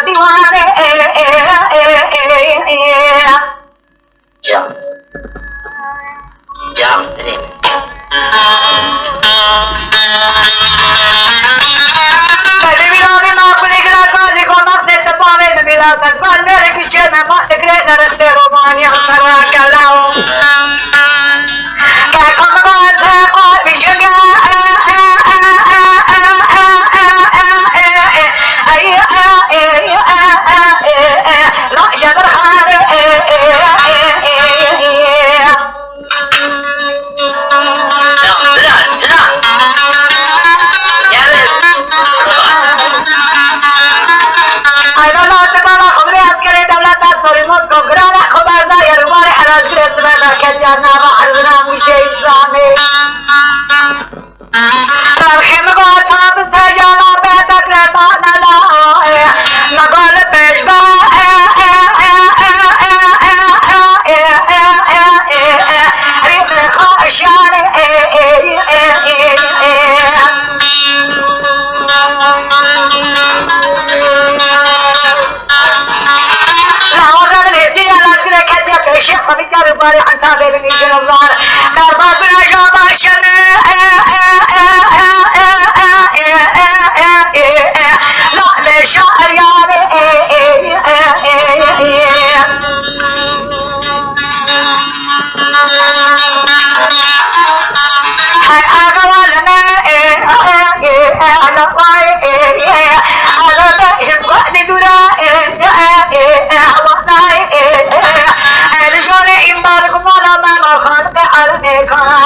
دیوانه جان جان بریم بلی بیرانی ما کنی گرازی کنم ست پاوه نمیلازد بندر کچه نما دگره نرسته رومانی هم سرا کلاو که کم گازه قول بیشگه لا جبر خاره گران خبر دایر مار حراج رسمه که جانا و حرزنا میشه اسلامی ترخیم گوتاب سجانا بیتک رتا نلائے نگال پیش با ریب خوشیان شيخ بيجار باري حتى بيني جنوزار كربا بنا جابا شن لا لشعر ياري هاي أغوالنا على صاي على بيش قد دورا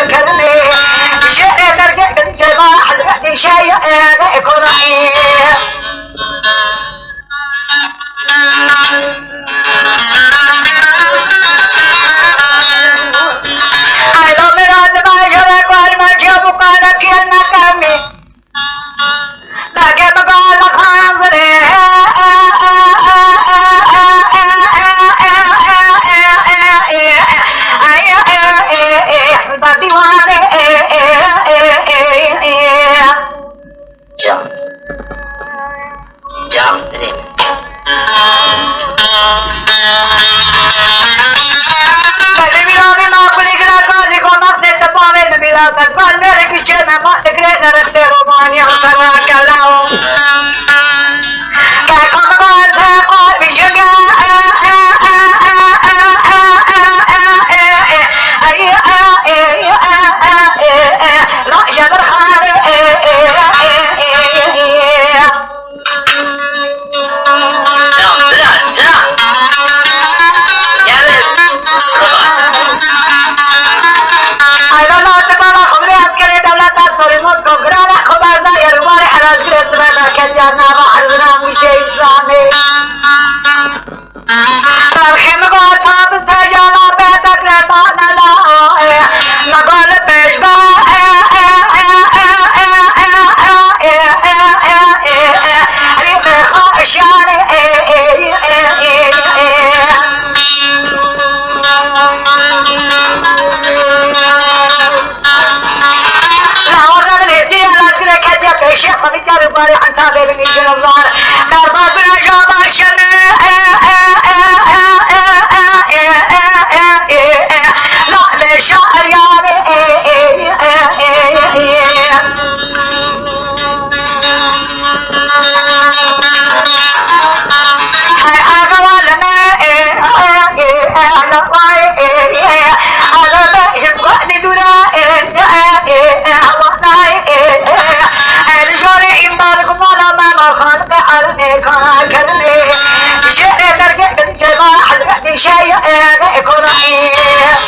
کرنے شعر در کے جگہ حضرت شیعہ قرآن آئلو میرا دماغ شبہ کوال مجھے مقالہ کیا ناکامی تاکہ مقالہ خانزرے دیوانه جان جان بریم بلی بیرانی ما کنی گرازی کنم ست پاوه نمیلازد بندر کچه نما دگره نرسته رومانی هم سرا کلاو که کم گازه قول بیشگه لا جبر خاره گران خبر دایر مار حراج رسمه که جانا و حرزنا میشه اسلامی ترخیم گوتاب سجانا بیتک رتا نلائے نگال پیش با ریب خوشیان شيخ بيجار باري حتى بيني جنوزار كربا بنا جابا شن لا لشعر ياري هاي أغوالنا على صاي على بيش قد دورا کرنے شعر در کے جگہ حضرت شیعہ قرآن